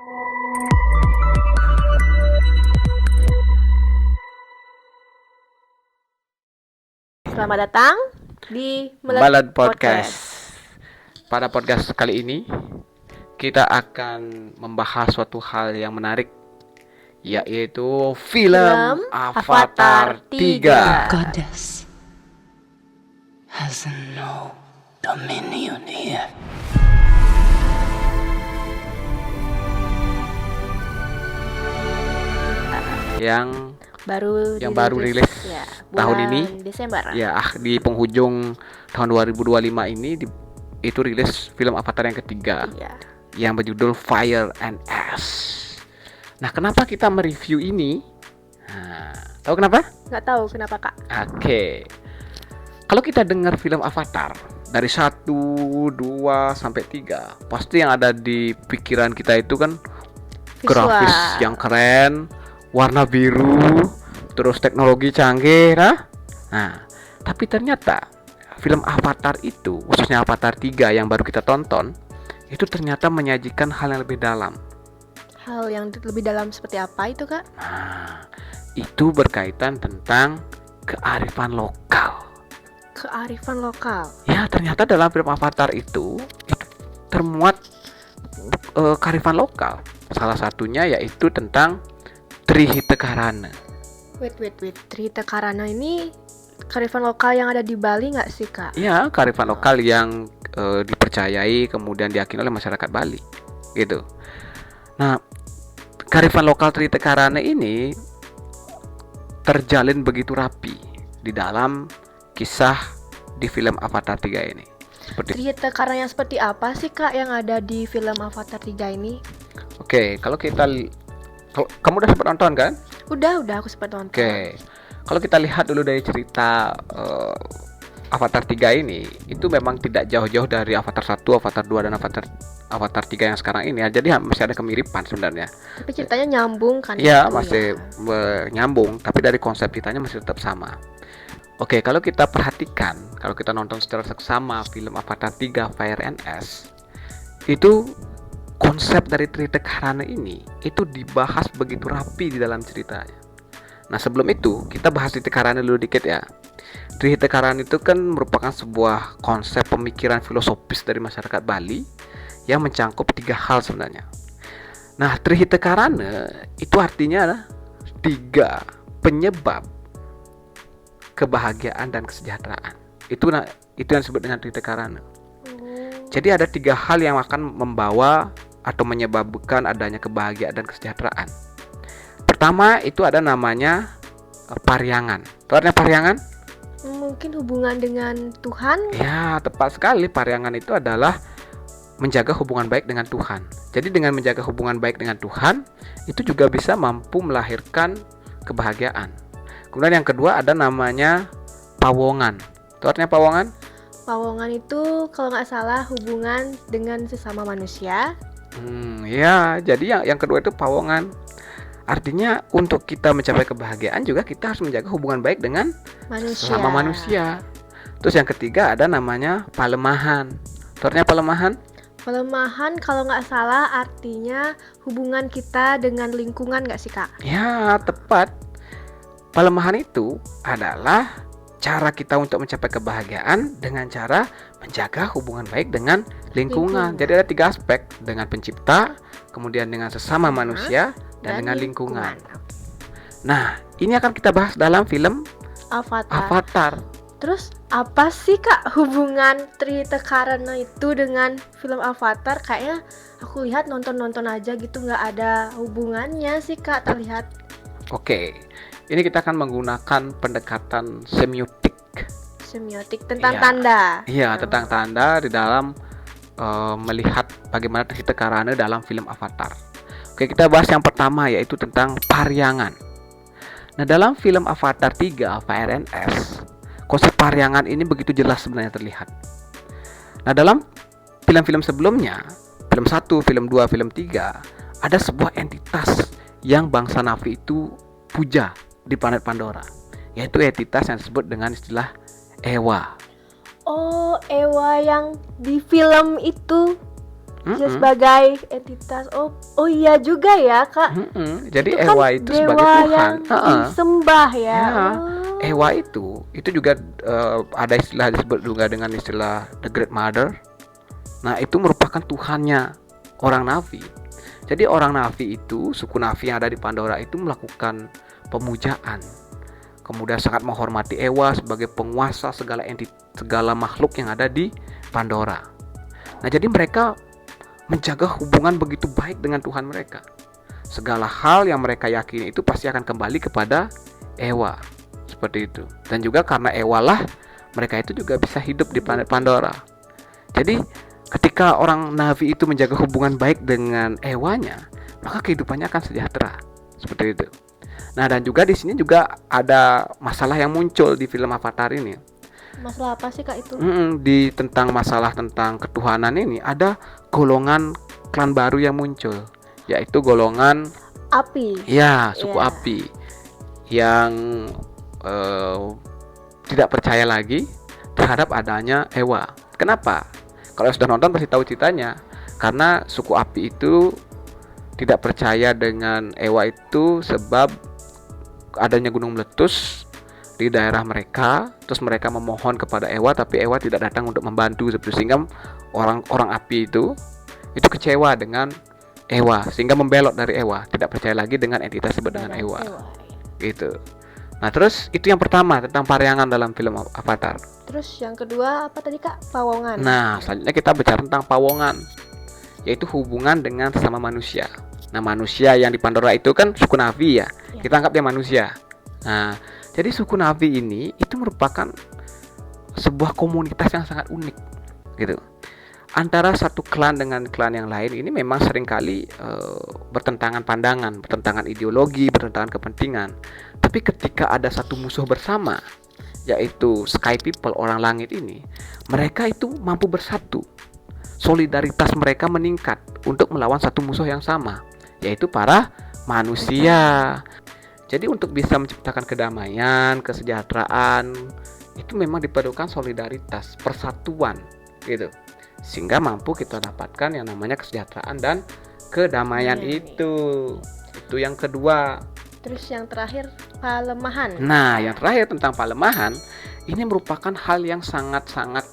Selamat datang di Balad Podcast. Pada podcast kali ini kita akan membahas suatu hal yang menarik, yaitu film Avatar 3. Goddess has no dominion here. Yang Yang baru rilis ya, tahun ini, Desember. ya di penghujung tahun 2025 ini itu rilis film Avatar yang ketiga, Iya. yang berjudul Fire and Ash. Nah, kenapa kita mereview ini? Tahu kenapa? Nggak tahu kenapa, Kak. Oke. Kalau kita dengar film Avatar dari 1, 2 sampai 3, pasti yang ada di pikiran kita itu kan grafis yang keren, warna biru, terus teknologi canggih, Nah, tapi ternyata film Avatar itu, khususnya Avatar 3 yang baru kita tonton, itu ternyata menyajikan hal yang lebih dalam. Hal yang lebih dalam seperti apa itu, Kak? Nah, itu berkaitan tentang kearifan lokal. Kearifan lokal. Ya, ternyata dalam film Avatar itu termuat kearifan lokal. Salah satunya yaitu tentang Trihita Karana. Wait. Trihita Karana ini kearifan lokal yang ada di Bali nggak sih, Kak? Ya, kearifan lokal yang dipercayai kemudian diyakini oleh masyarakat Bali, gitu. Nah, kearifan lokal Trihita Karana ini terjalin begitu rapi di dalam kisah di film Avatar 3 ini. Trihita Karana yang seperti apa sih, Kak, yang ada di film Avatar 3 ini? Oke, kalau kamu udah sempat nonton kan? Udah aku sempat nonton. Oke. Kalau kita lihat dulu dari cerita Avatar 3 ini, itu memang tidak jauh-jauh dari Avatar 1, Avatar 2 dan Avatar 3 yang sekarang ini. Jadi masih ada kemiripan sebenarnya. Tapi ceritanya nyambung kan? Iya, itu, masih nyambung, tapi dari konsep ceritanya masih tetap sama. Oke, kalau kita perhatikan, kalau kita nonton secara seksama film Avatar 3 Fire and Ash, itu konsep dari Trihita Karana ini itu dibahas begitu rapi di dalam ceritanya. Nah, sebelum itu kita bahas Trihita Karana dulu dikit ya. Trihita Karana itu kan merupakan sebuah konsep pemikiran filosofis dari masyarakat Bali yang mencangkup 3 hal sebenarnya. Nah, Trihita Karana itu artinya 3 penyebab kebahagiaan dan kesejahteraan. Itu yang disebut dengan Trihita Karana. Jadi ada 3 hal yang akan membawa atau menyebabkan adanya kebahagiaan dan kesejahteraan. Pertama itu ada namanya pariangan. Tahu artinya pariangan? Mungkin hubungan dengan Tuhan? Ya, tepat sekali. Pariangan itu adalah menjaga hubungan baik dengan Tuhan. Jadi dengan menjaga hubungan baik dengan Tuhan, itu juga bisa mampu melahirkan kebahagiaan. Kemudian yang kedua ada namanya pawongan. Tahu artinya pawongan? Pawongan itu kalau nggak salah hubungan dengan sesama manusia. Ya, jadi yang kedua itu pawongan. Artinya untuk kita mencapai kebahagiaan juga kita harus menjaga hubungan baik dengan sesama manusia. Terus yang ketiga ada namanya palemahan. Artinya palemahan? Palemahan kalau nggak salah artinya hubungan kita dengan lingkungan nggak sih, Kak? Ya, tepat. Palemahan itu adalah cara kita untuk mencapai kebahagiaan dengan cara menjaga hubungan baik dengan lingkungan. Jadi ada 3 aspek, dengan pencipta, kemudian dengan sesama manusia, dan dengan lingkungan. Nah, ini akan kita bahas dalam film Avatar. Terus apa sih, Kak, hubungan Trihita Karana itu dengan film Avatar? Kayaknya aku lihat nonton-nonton aja gitu, nggak ada hubungannya sih, Kak, terlihat. Oke, ini kita akan menggunakan pendekatan semiotik Tentang tanda. Iya, tentang tanda di dalam melihat bagaimana Trihita Karana dalam film Avatar. Oke, kita bahas yang pertama yaitu tentang pariangan. Nah, dalam film Avatar 3 Fire and Ash, konsep pariangan ini begitu jelas sebenarnya terlihat. Nah, dalam film-film sebelumnya, film 1, film 2, film 3, ada sebuah entitas yang bangsa Na'vi itu puja di planet Pandora, yaitu entitas yang disebut dengan istilah Ewa. Oh, Ewa yang di film itu Dia Mm-mm. sebagai entitas. Oh iya juga ya, Kak. Jadi Itu kan Ewa itu sebagai dewa Tuhan. yang disembah ya. Ya, Oh. Ewa itu juga ada istilah disebut juga dengan istilah The Great Mother. Nah, itu merupakan Tuhannya orang Na'vi. Jadi orang Na'vi itu, suku Na'vi yang ada di Pandora itu melakukan pemujaan. Kemudian sangat menghormati Ewa sebagai penguasa segala makhluk yang ada di Pandora. Nah, jadi mereka menjaga hubungan begitu baik dengan Tuhan mereka. Segala hal yang mereka yakini itu pasti akan kembali kepada Ewa. Seperti itu. Dan juga karena Ewa lah mereka itu juga bisa hidup di planet Pandora. Jadi ketika orang Na'vi itu menjaga hubungan baik dengan Ewanya, maka kehidupannya akan sejahtera. Seperti itu. Nah, dan juga di sini juga ada masalah yang muncul di film Avatar ini. Masalah apa sih, Kak, itu? Di tentang masalah tentang ketuhanan ini ada golongan klan baru yang muncul, yaitu golongan Api. ya suku Iya. api yang tidak percaya lagi terhadap adanya Ewa. Kenapa? Kalau sudah nonton pasti tahu ceritanya. Karena suku api itu tidak percaya dengan Ewa itu sebab adanya gunung meletus di daerah mereka, terus mereka memohon kepada Ewa tapi Ewa tidak datang untuk membantu, sehingga orang api itu kecewa dengan Ewa sehingga membelot dari Ewa, tidak percaya lagi dengan entitas disebut dengan Ewa. Gitu. Nah, terus itu yang pertama tentang Paryangan dalam film Avatar. Terus yang kedua apa tadi, Kak? Pawongan. Nah, selanjutnya kita bicara tentang Pawongan, yaitu hubungan dengan sesama manusia. Nah, manusia yang di Pandora itu kan suku Na'vi ya. Kita anggap dia manusia. Nah, jadi suku Na'vi ini itu merupakan sebuah komunitas yang sangat unik, gitu. Antara satu klan dengan klan yang lain ini memang seringkali bertentangan pandangan, bertentangan ideologi, bertentangan kepentingan. Tapi ketika ada satu musuh bersama, yaitu Sky People, orang langit ini, mereka itu mampu bersatu. Solidaritas mereka meningkat untuk melawan satu musuh yang sama, yaitu para manusia. Jadi untuk bisa menciptakan kedamaian, kesejahteraan, itu memang diperlukan solidaritas, persatuan, gitu. Sehingga mampu kita dapatkan yang namanya kesejahteraan dan kedamaian itu. Itu yang kedua. Terus yang terakhir pelemahan. Nah, yang terakhir tentang pelemahan, ini merupakan hal yang sangat-sangat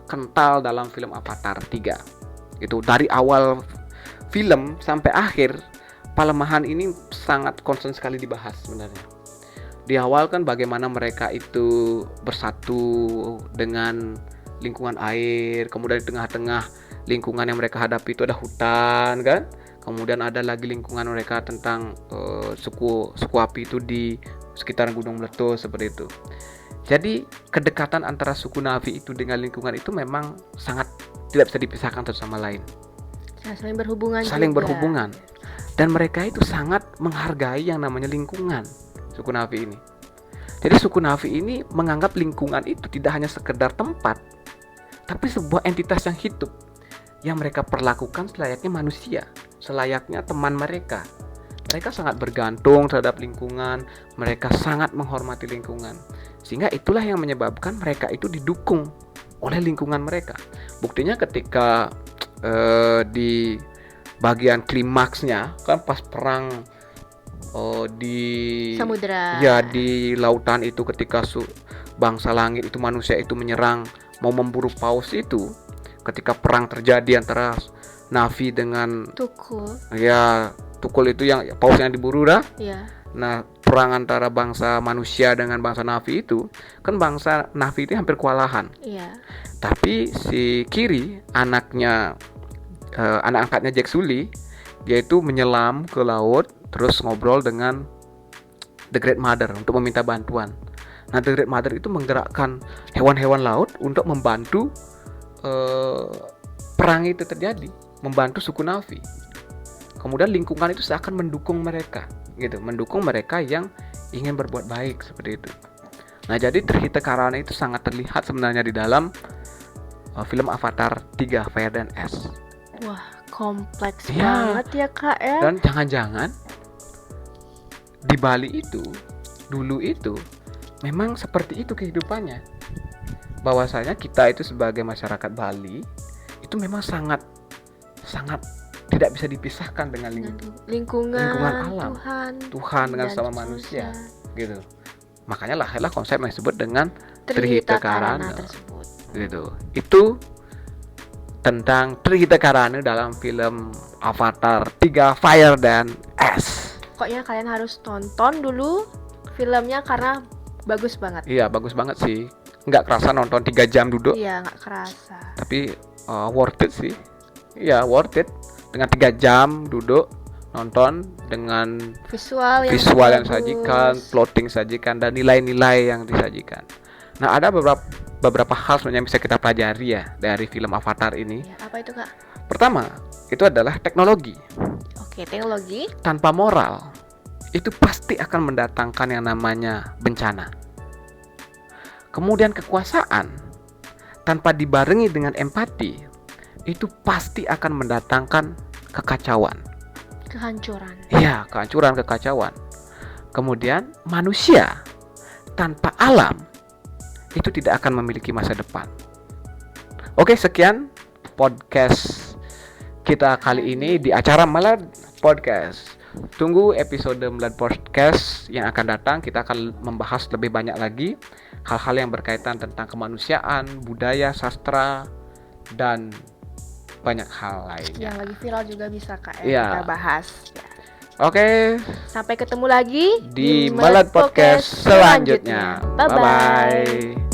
kental dalam film Avatar 3. Itu dari awal film sampai akhir, pelemahan ini sangat concern sekali dibahas sebenarnya. Di awal kan bagaimana mereka itu bersatu dengan lingkungan air, kemudian di tengah-tengah lingkungan yang mereka hadapi itu ada hutan kan, kemudian ada lagi lingkungan mereka tentang suku api itu di sekitaran gunung meletus seperti itu. Jadi kedekatan antara suku Na'vi itu dengan lingkungan itu memang sangat tidak bisa dipisahkan satu sama lain. Saling berhubungan. Berhubungan. Dan mereka itu sangat menghargai yang namanya lingkungan, suku Na'vi ini. Jadi suku Na'vi ini menganggap lingkungan itu tidak hanya sekedar tempat, tapi sebuah entitas yang hidup, yang mereka perlakukan selayaknya manusia, selayaknya teman mereka. Mereka sangat bergantung terhadap lingkungan, mereka sangat menghormati lingkungan. Sehingga itulah yang menyebabkan mereka itu didukung oleh lingkungan mereka. Buktinya ketika di bagian klimaksnya, kan pas perang di samudra. Ya, di lautan itu ketika bangsa langit itu, manusia itu menyerang mau memburu paus itu, ketika perang terjadi antara Na'vi dengan Tukul. Ya, Tukul itu yang paus yang diburu dah. Iya. Nah, perang antara bangsa manusia dengan bangsa Na'vi itu, kan bangsa Na'vi itu hampir kewalahan. Iya. Tapi si Kiri, anak angkatnya Jack Sully, dia itu menyelam ke laut terus ngobrol dengan The Great Mother untuk meminta bantuan. Nah, The Great Mother itu menggerakkan hewan-hewan laut untuk membantu perang itu terjadi, membantu suku Na'vi. Kemudian lingkungan itu seakan mendukung mereka, gitu, mendukung mereka yang ingin berbuat baik seperti itu. Nah, jadi Trihita Karana itu sangat terlihat sebenarnya di dalam film Avatar 3 Fire and Ash. Wah, kompleks Ya. banget ya, Kak ya. Dan jangan-jangan di Bali itu dulu itu memang seperti itu kehidupannya. Bahwasanya kita itu sebagai masyarakat Bali itu memang sangat sangat tidak bisa dipisahkan dengan lingkungan alam, Tuhan dengan dan sama manusia gitu. Makanya lahirlah konsep yang disebut dengan Trihita Karana Karana tersebut. gitu. Itu tentang Trihita Karana dalam film Avatar 3 Fire dan Ash. Pokoknya kalian harus tonton dulu filmnya karena bagus banget. Iya, bagus banget sih. Nggak kerasa nonton 3 jam duduk. Iya, nggak kerasa. Tapi worth it sih. Iya, worth it. Dengan 3 jam duduk nonton dengan Visual yang yang bagus. disajikan, plotting sajikan, dan nilai-nilai yang disajikan. Nah, ada beberapa hal sebenarnya yang bisa kita pelajari ya dari film Avatar ini. Ya, apa itu, Kak? Pertama, itu adalah teknologi. Oke, teknologi. Tanpa moral, itu pasti akan mendatangkan yang namanya bencana. Kemudian kekuasaan, tanpa dibarengi dengan empati, itu pasti akan mendatangkan kekacauan. Kehancuran. Iya, kehancuran, kekacauan. Kemudian manusia tanpa alam itu tidak akan memiliki masa depan. Oke, sekian podcast kita kali ini di acara Melad Podcast. Tunggu episode Melad Podcast yang akan datang. Kita akan membahas lebih banyak lagi hal-hal yang berkaitan tentang kemanusiaan, budaya, sastra, dan banyak hal lainnya. Yang lagi viral juga bisa, Kak, Iya. kita bahas. Ya. Oke, Sampai ketemu lagi di Melad Podcast selanjutnya. Bye-bye.